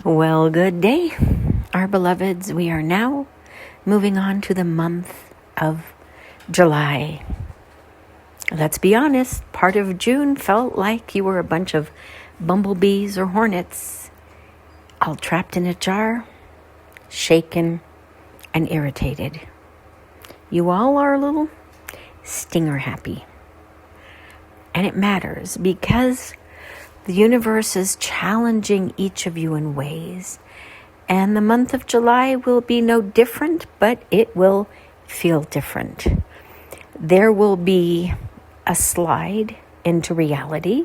Well, good day, our beloveds. We are now moving on to the month of July. Let's be honest, part of June felt like you were a bunch of bumblebees or hornets, all trapped in a jar, shaken and irritated. You all are a little stinger happy. And it matters because the universe is challenging each of you in ways. And the month of July will be no different, but it will feel different. There will be a slide into reality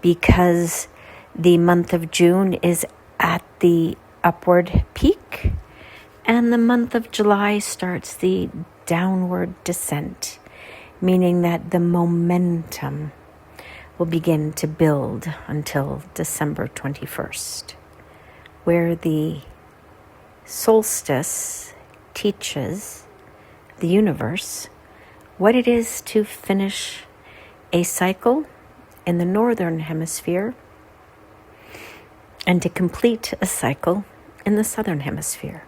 because the month of June is at the upward peak and the month of July starts the downward descent, meaning that the momentum will begin to build until December 21st, where the solstice teaches the universe what it is to finish a cycle in the northern hemisphere and to complete a cycle in the southern hemisphere,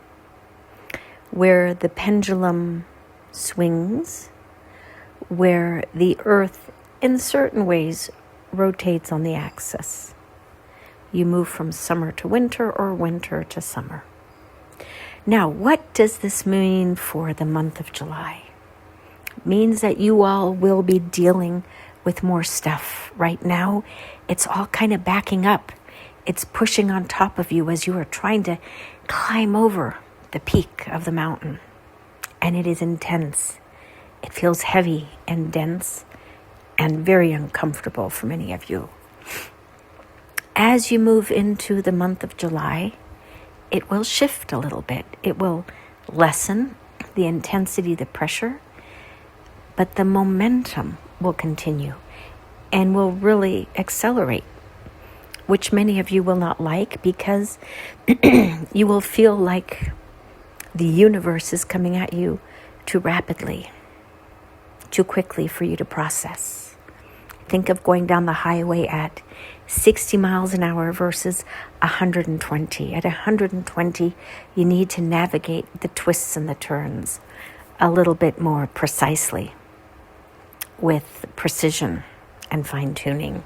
where the pendulum swings, where the earth in certain ways rotates on the axis. You move from summer to winter or winter to summer. Now, what does this mean for the month of July? It means that you all will be dealing with more stuff. Right now, it's all kind of backing up. It's pushing on top of you as you are trying to climb over the peak of the mountain. And it is intense. It feels heavy and dense and very uncomfortable for many of you. As you move into the month of July, it will shift a little bit. It will lessen the intensity, the pressure, but the momentum will continue and will really accelerate, which many of you will not like because you will feel like the universe is coming at you too rapidly, too quickly for you to process. Think of going down the highway at 60 miles an hour versus 120. At 120, you need to navigate the twists and the turns a little bit more precisely with precision and fine-tuning.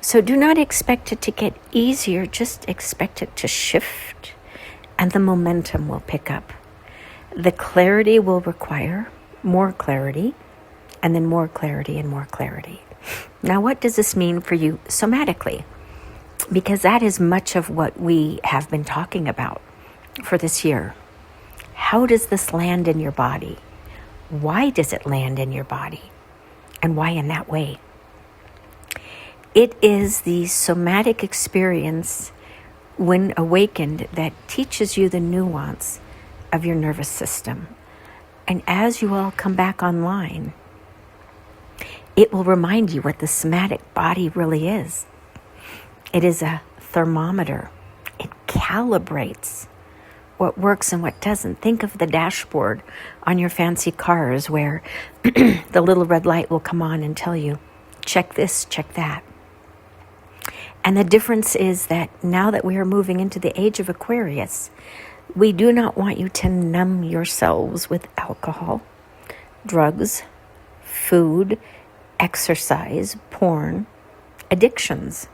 So do not expect it to get easier, just expect it to shift and the momentum will pick up. The clarity will require more clarity, and then more clarity and more clarity. Now, what does this mean for you somatically? Because that is much of what we have been talking about for this year. How does this land in your body? Why does it land in your body? And why in that way? It is the somatic experience when awakened that teaches you the nuance of your nervous system. And as you all come back online, it will remind you what the somatic body really is. It is a thermometer. It calibrates what works and what doesn't. Think of the dashboard on your fancy cars where the little red light will come on and tell you, check this, check that. And the difference is that now that we are moving into the age of Aquarius, we do not want you to numb yourselves with alcohol, drugs, food, exercise, porn, addictions.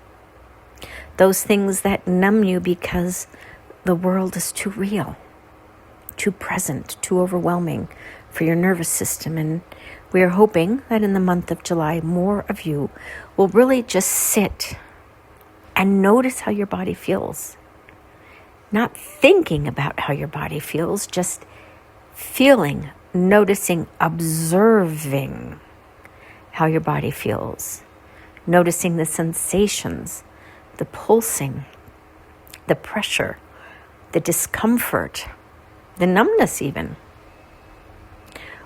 Those things that numb you because the world is too real, too present, too overwhelming for your nervous system. And we are hoping that in the month of July, more of you will really just sit and notice how your body feels. Not thinking about how your body feels, just feeling, noticing, observing how your body feels. Noticing the sensations, the pulsing, the pressure, the discomfort, the numbness even.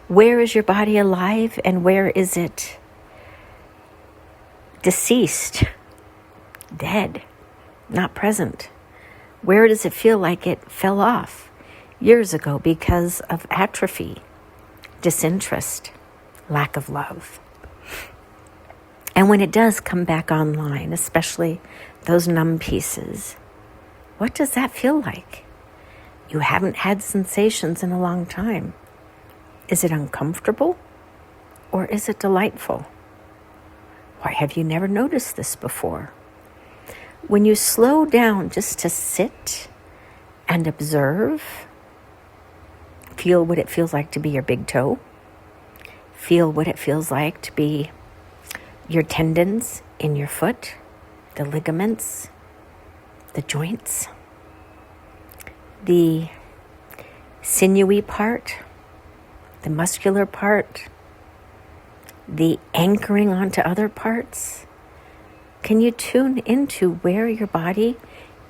Where is your body alive and where is it deceased, dead, not present? Where does it feel like it fell off years ago because of atrophy, disinterest, lack of love? And when it does come back online, especially those numb pieces, What does that feel like? You haven't had sensations in a long time. Is it uncomfortable or is it delightful? Why have you never noticed this before? When you slow down just to sit and observe, feel what it feels like to be your big toe, feel what it feels like to be your tendons in your foot, the ligaments, the joints, the sinewy part, the muscular part, the anchoring onto other parts. Can you tune into where your body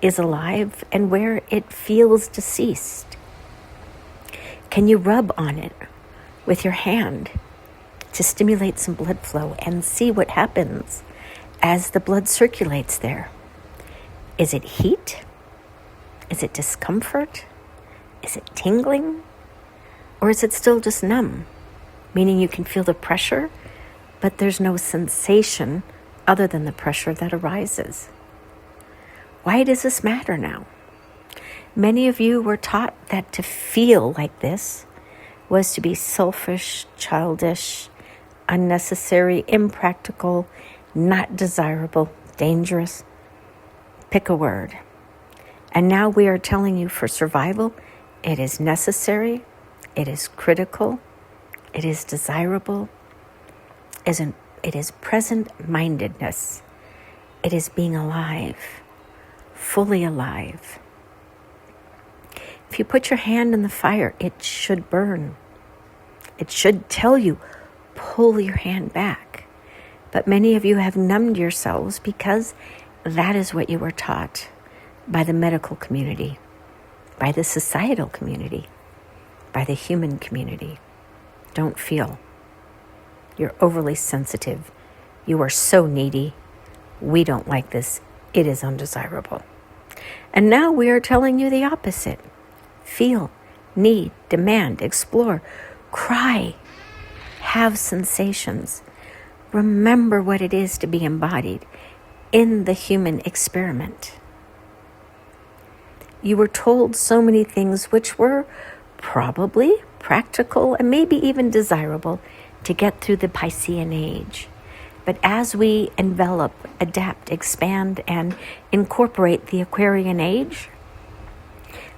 is alive and where it feels deceased? Can you rub on it with your hand to stimulate some blood flow and see what happens as the blood circulates there? Is it heat? Is it discomfort? Is it tingling? Or is it still just numb? Meaning you can feel the pressure, but there's no sensation other than the pressure that arises. Why does this matter now? Many of you were taught that to feel like this was to be selfish, childish, unnecessary, impractical, not desirable, dangerous. Pick a word. And now we are telling you for survival, it is necessary, it is critical, it is desirable, it is present-mindedness. It is being alive, fully alive. If you put your hand in the fire, it should burn. It should tell you, pull your hand back. But many of you have numbed yourselves because that is what you were taught by the medical community, by the societal community, by the human community. Don't feel. You're overly sensitive. You are so needy. We don't like this. It is undesirable. And now we are telling you the opposite. Feel, need, demand, explore, cry, have sensations. Remember what it is to be embodied in the human experiment. You were told so many things which were probably practical and maybe even desirable to get through the Piscean age. But as we envelop, adapt, expand, and incorporate the Aquarian age,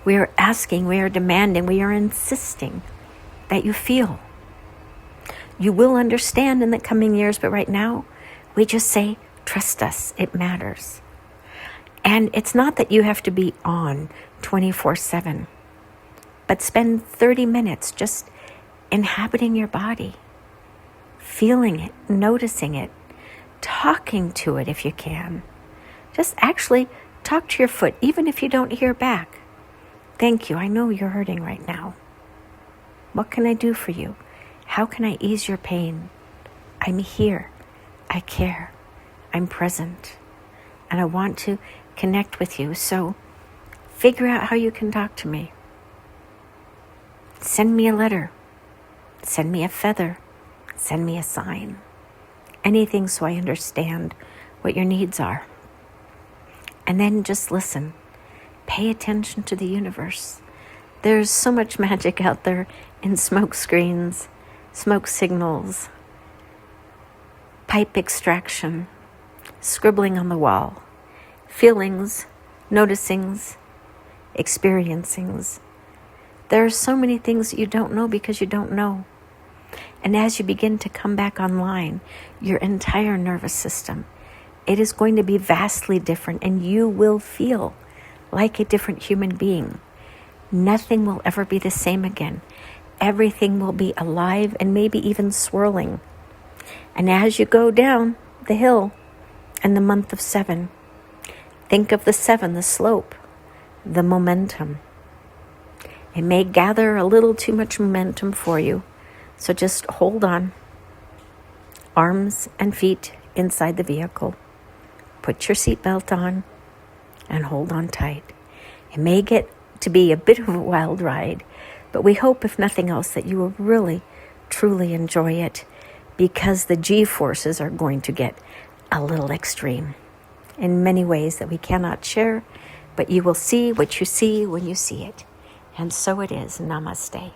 we are asking, we are demanding, we are insisting that you feel. You will understand in the coming years, but right now, we just say, trust us, it matters. And it's not that you have to be on 24/7, but spend 30 minutes just inhabiting your body, feeling it, noticing it, talking to it if you can. Just actually talk to your foot, even if you don't hear back. Thank you, I know you're hurting right now. What can I do for you? How can I ease your pain? I'm here. I care. I'm present. And I want to connect with you. So figure out how you can talk to me. Send me a letter. Send me a feather. Send me a sign. Anything so I understand what your needs are. And then just listen. Pay attention to the universe. There's so much magic out there in smoke screens, smoke signals, pipe extraction, scribbling on the wall, feelings, noticings, experiencings. There are so many things that you don't know because you don't know. And as you begin to come back online, your entire nervous system, it is going to be vastly different, and you will feel like a different human being. Nothing will ever be the same again. Everything will be alive and maybe even swirling. And as you go down the hill in the month of 7, think of the 7, the slope, the momentum. It may gather a little too much momentum for you, so just hold on. Arms and feet inside the vehicle. Put your seatbelt on and hold on tight. It may get to be a bit of a wild ride, but we hope, if nothing else, that you will really, truly enjoy it, because the G-forces are going to get a little extreme in many ways that we cannot share, But you will see what you see when you see it. And so it is. Namaste.